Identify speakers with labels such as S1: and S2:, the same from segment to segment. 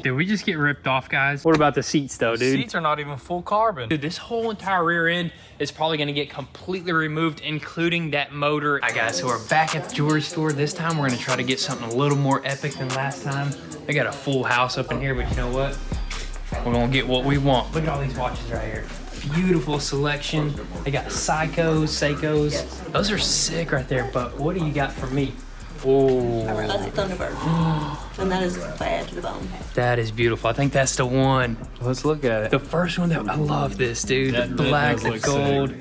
S1: Did we just get ripped off, guys? What about the seats though, dude?
S2: Seats are not even full carbon.
S1: Dude, this whole entire rear end is probably gonna get completely removed, including that motor. All right, guys, so we're back at the jewelry store. This time we're gonna try to get something a little more epic than last time. They got a full house up in here, but you know what? We're gonna get what we want. Look at all these watches right here. Beautiful selection. They got Seikos, Seikos. Those are sick right there, but what do you got for me? Oh,
S3: That's a Thunderbird. And that is bad to the bone.
S1: that is beautiful. I think that's the one.
S2: Let's look at it.
S1: The first one that I love this, dude. The black, the gold.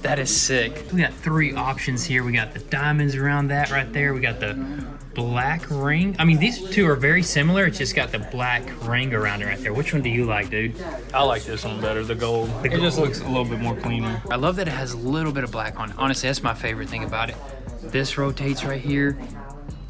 S1: That is sick. We got 3 options here. We got the diamonds around that right there. We got the black ring. I mean, these 2 are very similar. It's just got the black ring around it right there. Which one do you like, dude?
S2: I like this one better, the gold. It just looks a little bit more cleaner.
S1: I love that it has a little bit of black on it. Honestly, that's my favorite thing about it. This rotates right here.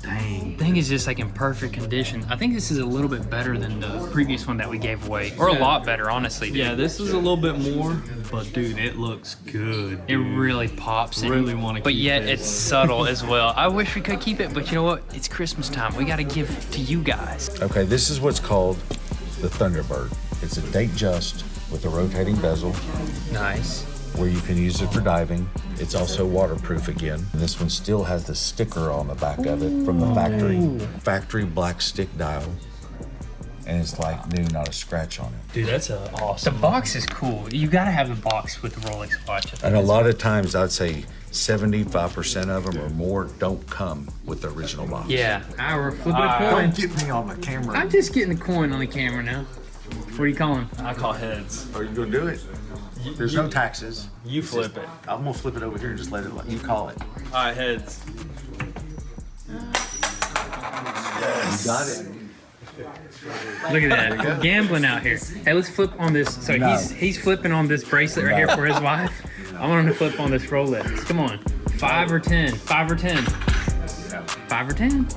S1: Dang. Thing is just like in perfect condition. I think this is a little bit better than the previous one that we gave away. Or a lot better, honestly, dude.
S2: Yeah, this is a little bit more, but dude, it looks good.
S1: It really pops.
S2: Really want to keep it.
S1: But yet it's subtle as well. I wish we could keep it, but you know what? It's Christmas time. We got to give to you guys.
S4: Okay, this is what's called the Thunderbird. It's a date just with a rotating bezel
S1: Nice.
S4: where you can use it for diving. It's also waterproof again. This one still has the sticker on the back of it from the factory black stick dial. And it's like new, not a scratch on it.
S2: Dude, that's
S1: The
S2: awesome.
S1: box is cool. You got to have the box with the Rolex watch. I think
S4: And a
S1: that's-
S4: lot of times I'd say 75% of them or more don't come with the original box.
S1: Yeah. We're flipping a coin.
S4: Don't get me on the camera.
S1: I'm just getting the coin on the camera now. What are you calling?
S2: I call heads.
S4: Are you gonna do it? There's no taxes.
S2: You flip it.
S4: I'm gonna flip it over here and just let you call it.
S2: All right, heads.
S4: You got it.
S1: Look at that. We're gambling out here. Hey, let's flip on this. So
S4: No.
S1: he's flipping on this bracelet right here for his wife. I want him to flip on this Rolex. Come on. 5 or 10. 5 or 10. 5 or 10.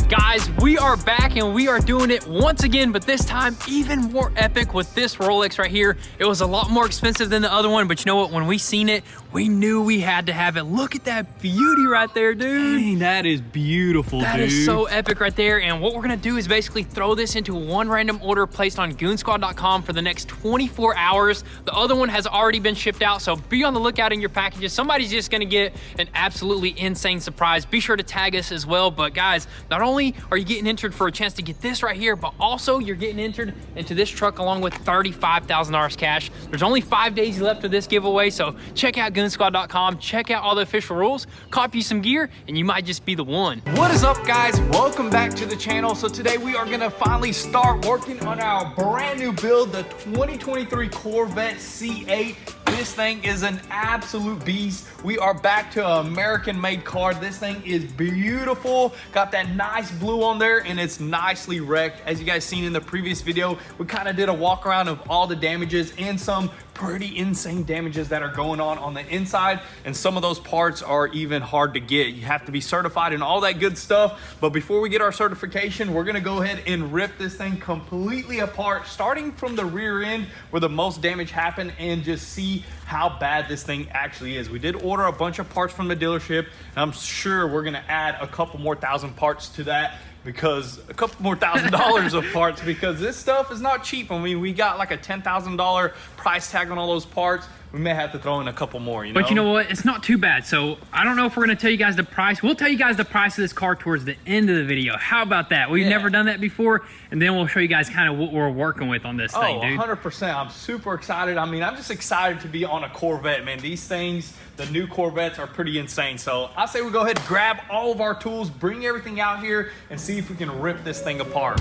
S1: Guys, we are back and we are doing it once again, but this time even more epic with this Rolex right here. It was a lot more expensive than the other one, but you know what? When we seen it, we knew we had to have it. Look at that beauty right there, dude.
S2: Dang, that is beautiful,
S1: That
S2: dude.
S1: is so epic right there. And what we're gonna do is basically throw this into one random order placed on goonzquad.com for the next 24 hours. The other one has already been shipped out, so be on the lookout in your packages. Somebody's just gonna get an absolutely insane surprise. Be sure to tag us as well. But guys, not only are you getting entered for a chance to get this right here, but also you're getting entered into this truck along with $35,000 cash. There's only 5 days left of this giveaway, so check out goonzquad.com, check out all the official rules, copy some gear, and you might just be the one.
S2: What is up, guys? Welcome back to the channel. So today we are gonna finally start working on our brand new build, the 2023 Corvette C8. This thing is an absolute beast. We are back to an American-made car. This thing is beautiful. Got that nice blue on there, and it's nicely wrecked. As you guys seen in the previous video, we kind of did a walk around of all the damages and some pretty insane damages that are going on the inside, and some of those parts are even hard to get. You have to be certified and all that good stuff. But before we get our certification, we're gonna go ahead and rip this thing completely apart, starting from the rear end where the most damage happened, and just see how bad this thing actually is. We did order a bunch of parts from the dealership, and I'm sure we're gonna add a couple more thousand parts to that, because a couple more $1,000s of parts, because this stuff is not cheap. I mean, we got like a $10,000 price tag on all those parts. We may have to throw in a couple more, you know?
S1: But you know what? It's not too bad. So I don't know if we're gonna tell you guys the price. We'll tell you guys the price of this car towards the end of the video. How about that? We've never done that before, and then we'll show you guys kind of what we're working with on this thing, dude.
S2: 100%. I'm super excited. I mean, I'm just excited to be on a Corvette, man. These things, the new Corvettes are pretty insane. So I say we go ahead and grab all of our tools, bring everything out here, and see if we can rip this thing apart.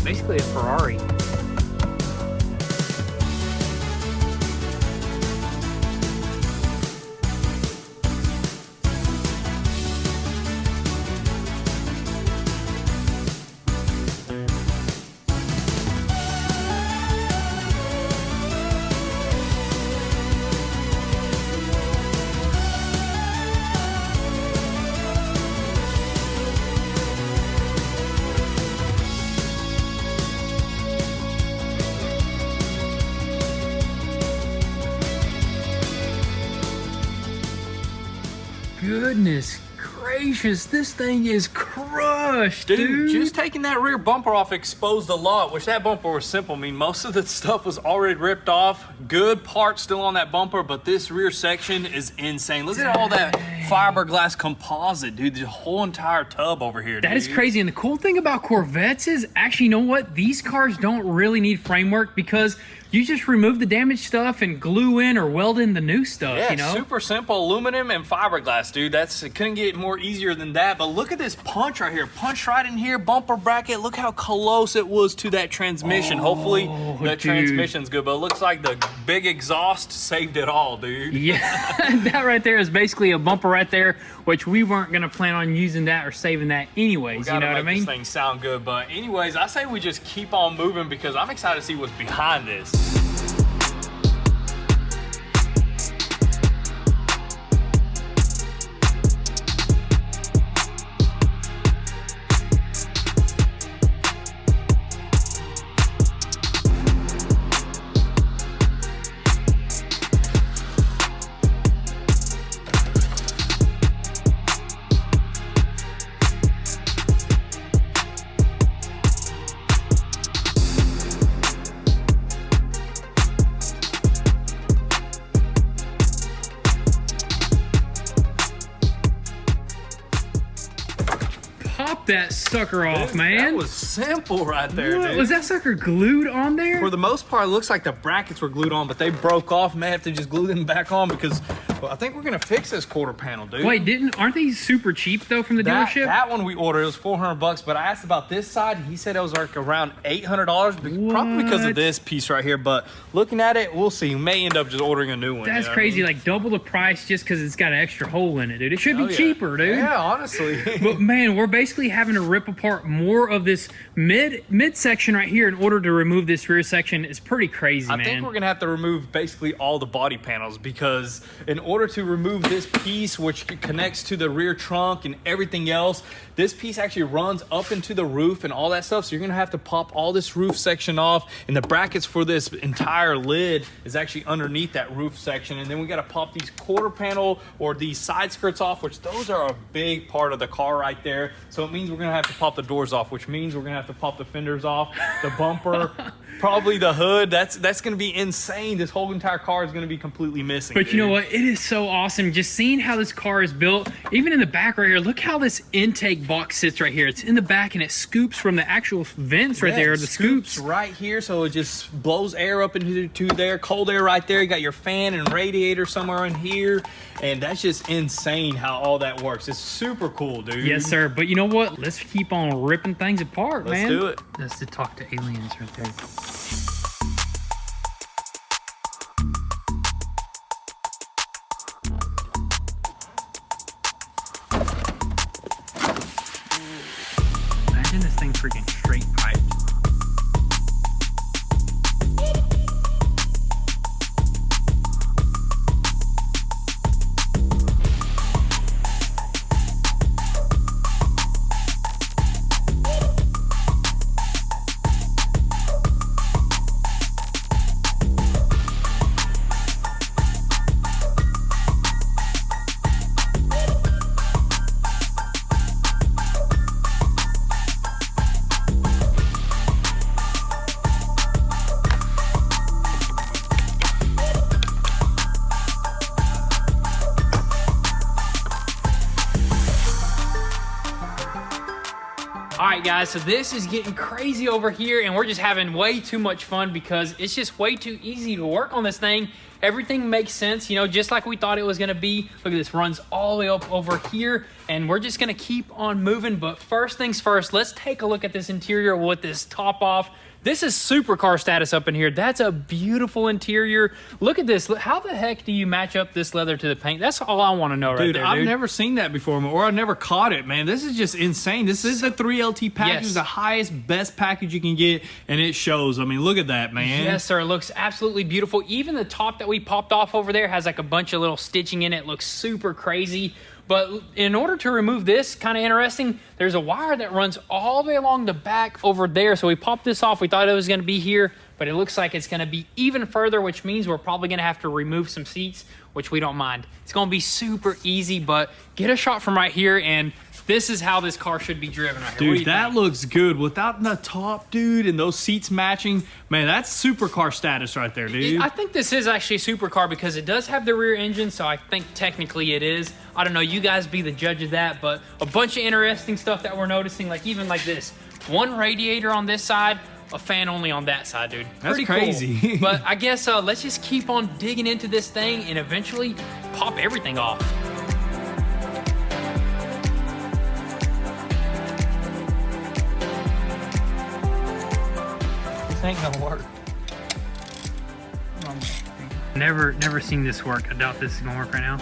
S1: Basically a Ferrari. goodness gracious, this thing is crushed, dude.
S2: Just taking that rear bumper off exposed a lot, which that bumper was simple. I mean, most of the stuff was already ripped off. Good parts still on that bumper, but this rear section is insane. Look at all that fiberglass composite, dude. The whole entire tub over here,
S1: That is crazy. And the cool thing about Corvettes is, actually, you know what? These cars don't really need framework because you just remove the damaged stuff and glue in or weld in the new stuff,
S2: Yeah,
S1: you know?
S2: super simple. Aluminum and fiberglass, dude. It couldn't get more easier than that. But look at this punch right here. Punch right in here, bumper bracket. Look how close it was to that transmission. Hopefully the transmission's good, but it looks like the big exhaust saved it all, dude.
S1: Yeah, that right there is basically a bumper right there, which we weren't gonna plan on using that or saving that anyways, you know what I mean?
S2: This thing sound good, but anyways, I say we just keep on moving because I'm excited to see what's behind this.
S1: Pop that sucker off, man.
S2: That was simple right there,
S1: What?
S2: dude.
S1: Was that sucker glued on there?
S2: For the most part, it looks like the brackets were glued on, but they broke off. May have to just glue them back on because, well, I think we're gonna fix this quarter panel, dude.
S1: Wait, aren't these super cheap though from the dealership?
S2: That one we ordered, it was $400, but I asked about this side. He said it was like around $800, probably because of this piece right here. But looking at it, we'll see. We may end up just ordering a new one.
S1: That's
S2: you know
S1: crazy,
S2: what I mean?
S1: like double the price just because it's got an extra hole in it, dude. It should be cheaper, dude.
S2: Yeah, honestly.
S1: But man, we're basically having to rip apart more of this mid section right here in order to remove this rear section. It's pretty crazy, man.
S2: I think we're gonna have to remove basically all the body panels because in order to remove this piece, which connects to the rear trunk and everything else, this piece actually runs up into the roof and all that stuff. So you're gonna have to pop all this roof section off, and the brackets for this entire lid is actually underneath that roof section. And then we gotta pop these quarter panel or these side skirts off, which those are a big part of the car right there. So it means we're gonna have to pop the doors off, which means we're gonna have to pop the fenders off, the bumper, probably the hood. That's gonna be insane. This whole entire car is gonna be completely missing.
S1: But you know what? It is so awesome just seeing how this car is built. Even in the back right here, look how this intake box sits right here. It's in the back and it scoops from the actual vents right there, the scoops.
S2: Right here, so it just blows air up into there, cold air right there. You got your fan and radiator somewhere in here, and that's just insane how all that works. It's super cool, dude.
S1: Yes, sir. But you know what? Let's keep on ripping things apart, man.
S2: Let's do it.
S1: Let's just talk to aliens right there. Imagine this thing freaking straight piped. All right, guys, so this is getting crazy over here, and we're just having way too much fun because it's just way too easy to work on this thing. Everything makes sense, you know, just like we thought it was gonna be. Look at this, runs all the way up over here, and we're just gonna keep on moving. But first things first, let's take a look at this interior with this top off. This is supercar status up in here. That's a beautiful interior. Look at this. How the heck do you match up this leather to the paint? That's all I want to know right there, dude.
S2: I've never seen that before, or I've never caught it, man. This is just insane. This is the 3LT package,
S1: Yes.
S2: the highest, best package you can get, and it shows. I mean, look at that, man.
S1: Yes, sir. It looks absolutely beautiful. Even the top that we popped off over there has like a bunch of little stitching in it. It looks super crazy. But in order to remove this, kind of interesting, there's a wire that runs all the way along the back over there. So we popped this off. We thought it was going to be here, but it looks like it's gonna be even further, which means we're probably gonna have to remove some seats, which we don't mind. It's gonna be super easy, but get a shot from right here, and this is how this car should be driven right here.
S2: Dude, that looks good. Without the top, dude, and those seats matching, man, that's supercar status right there, dude.
S1: I think this is actually a supercar because it does have the rear engine, so I think technically it is. I don't know, you guys be the judge of that, but a bunch of interesting stuff that we're noticing, like even like this. One radiator on this side, a fan only on that side, dude.
S2: That's
S1: Pretty
S2: crazy.
S1: Cool. But I guess let's just keep on digging into this thing and eventually pop everything off. This ain't gonna work. Never seen this work. I doubt this is gonna work right now.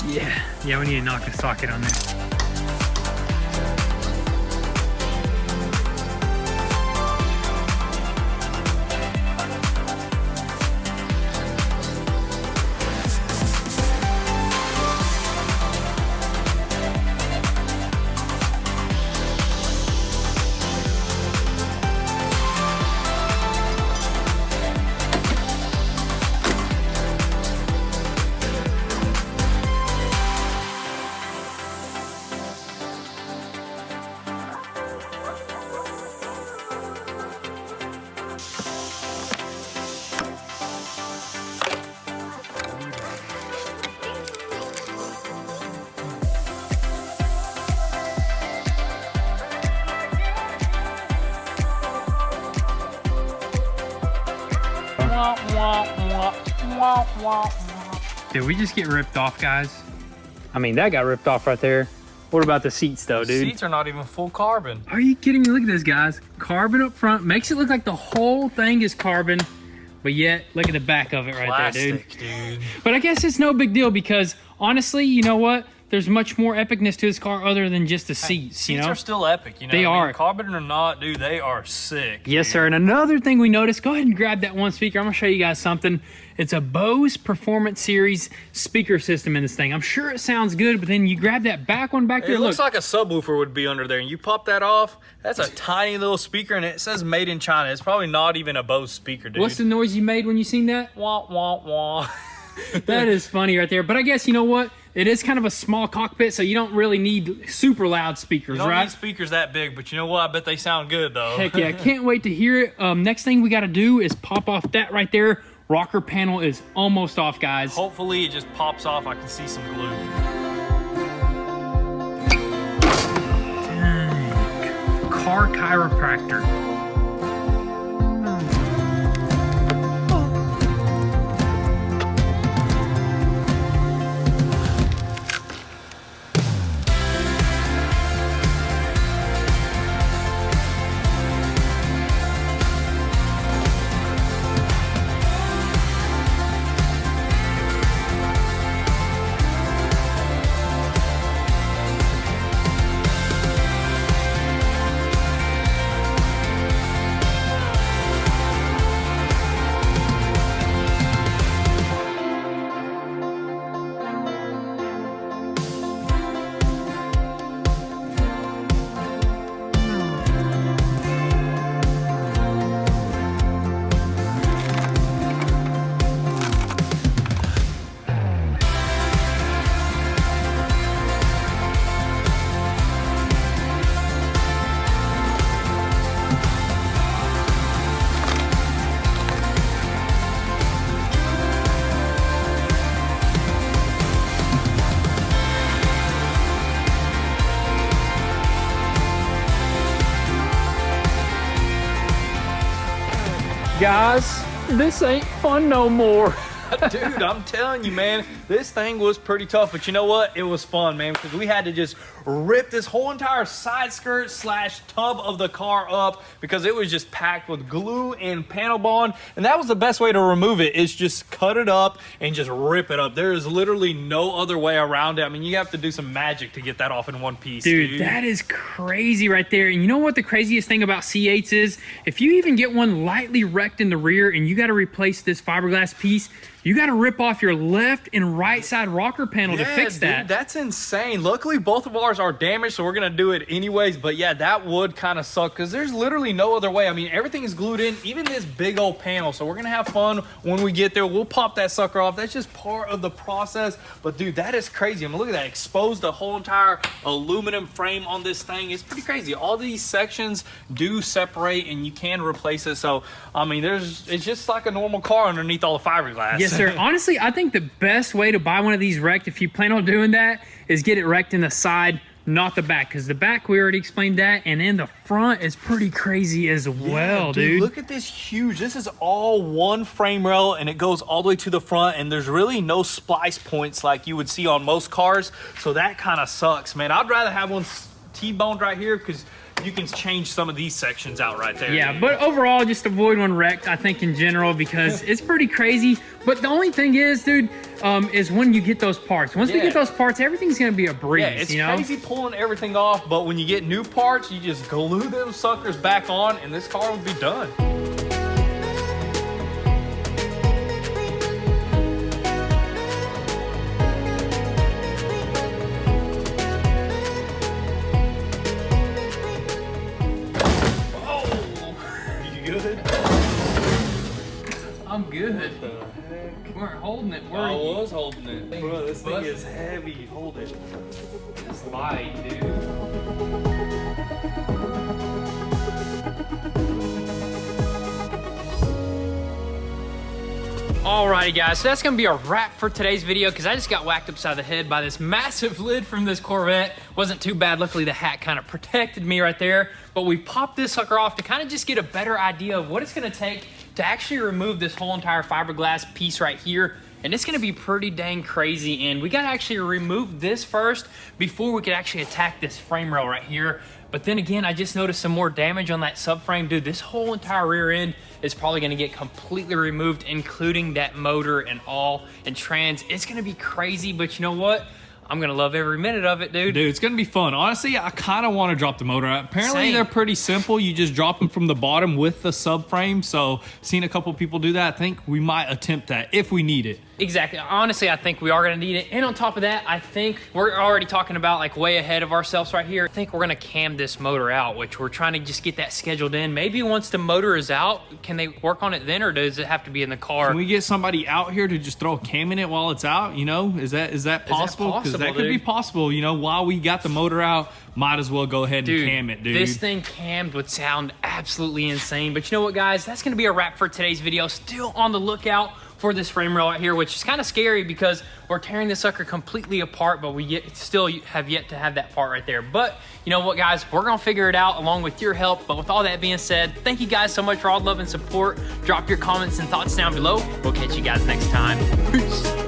S1: Yeah, we need to knock a socket on there. Did we just get ripped off, guys? I mean, that got ripped off right there. What about the seats though, dude?
S2: Seats are not even full carbon.
S1: Are you kidding me? Look at this, guys. Carbon up front. Makes it look like the whole thing is carbon, but yet, look at the back of it right there, dude. But I guess it's no big deal because, honestly, you know what? There's much more epicness to this car other than just the seats, you know?
S2: Seats are still epic, you know?
S1: They are.
S2: Carbon or not, dude, they are sick.
S1: Yes, sir. And another thing we noticed, go ahead and grab that one speaker. I'm going to show you guys something. It's a Bose Performance Series speaker system in this thing. I'm sure it sounds good, but then you grab that back one back there.
S2: It looks like a subwoofer would be under there, and you pop that off, that's a tiny little speaker, and it says made in China. It's probably not even a Bose speaker, dude.
S1: What's the noise you made when you seen that?
S2: Wah, wah, wah.
S1: That is funny right there. But I guess, you know what? It is kind of a small cockpit, so you don't really need super loud speakers,
S2: You don't
S1: right?
S2: need speakers that big, but you know what? I bet they sound good, though.
S1: Heck yeah, can't wait to hear it. Next thing we got to do is pop off that right there. Rocker panel is almost off, guys.
S2: Hopefully it just pops off. I can see some glue.
S1: Dang. Car chiropractor. Guys, this ain't fun no more.
S2: Dude, I'm telling you, man, this thing was pretty tough, but you know what? It was fun, man, because we had to just rip this whole entire side skirt slash tub of the car up because it was just packed with glue and panel bond, and that was the best way to remove it, is just cut it up and just rip it up. There is literally no other way around it. I mean, you have to do some magic to get that off in one piece,
S1: Dude, that is crazy right there. And you know what the craziest thing about C8s is? If you even get one lightly wrecked in the rear and you got to replace this fiberglass piece, you got to rip off your left and right side rocker panel to fix
S2: dude,
S1: that.
S2: That's insane. Luckily, both of ours are damaged, so we're gonna do it anyways. But yeah, that would kind of suck because there's literally no other way. I mean, everything is glued in, even this big old panel. So we're gonna have fun when we get there. We'll pop that sucker off. That's just part of the process. But dude, that is crazy. I mean, look at that. Exposed the whole entire aluminum frame on this thing. It's pretty crazy. All these sections do separate, and you can replace it. So I mean, it's just like a normal car underneath all the fiberglass.
S1: Yes, sir. Honestly, I think the best way to buy one of these wrecked, if you plan on doing that, is get it wrecked in the side, not the back. Because the back, we already explained that. And then the front is pretty crazy as well, dude.
S2: Look at this huge. This is all one frame rail, and it goes all the way to the front. And there's really no splice points like you would see on most cars. So that kind of sucks, man. I'd rather have one T-boned right here because you can change some of these sections out right there.
S1: Yeah, but overall, just avoid one wrecked, I think, in general, because it's pretty crazy. But the only thing is, dude, is when you get those parts. Once we get those parts, everything's going to be a breeze,
S2: yeah, it's
S1: you know?
S2: crazy pulling everything off, but when you get new parts, you just glue them suckers back on, and this car will be done.
S1: I'm good. We weren't holding it, were
S2: I
S1: you?
S2: was holding it. Bro, this thing is heavy. Hold it.
S1: It's light, dude. Alrighty guys, so that's gonna be a wrap for today's video because I just got whacked upside the head by this massive lid from this Corvette. Wasn't too bad, luckily the hat kind of protected me right there, but we popped this sucker off to kind of just get a better idea of what it's gonna take to actually remove this whole entire fiberglass piece right here. And it's gonna be pretty dang crazy, and we gotta actually remove this first before we could actually attack this frame rail right here. But then again, I just noticed some more damage on that subframe. Dude, this whole entire rear end is probably gonna get completely removed, including that motor and all, and trans. It's gonna be crazy, but you know what? I'm gonna love every minute of it, dude.
S2: Dude, it's gonna be fun. Honestly, I kind of want to drop the motor out. Apparently,
S1: Same.
S2: they're pretty simple. You just drop them from the bottom with the subframe. So, seen a couple people do that. I think we might attempt that if we need it.
S1: Exactly. Honestly, I think we are going to need it. And on top of that, I think we're already talking about like way ahead of ourselves right here. I think we're going to cam this motor out, which we're trying to just get that scheduled in. Maybe once the motor is out, can they work on it then, or does it have to be in the car?
S2: Can we get somebody out here to just throw a cam in it while it's out? You know, is that possible? Because that could be possible. You know, while we got the motor out, might as well go ahead and cam it, dude.
S1: This thing cammed would sound absolutely insane. But you know what, guys? That's going to be a wrap for today's video. Still on the lookout for this frame rail right here, which is kind of scary because we're tearing this sucker completely apart, but we still have yet to have that part right there. But you know what, guys? We're going to figure it out along with your help. But with all that being said, thank you guys so much for all the love and support. Drop your comments and thoughts down below. We'll catch you guys next time. Peace.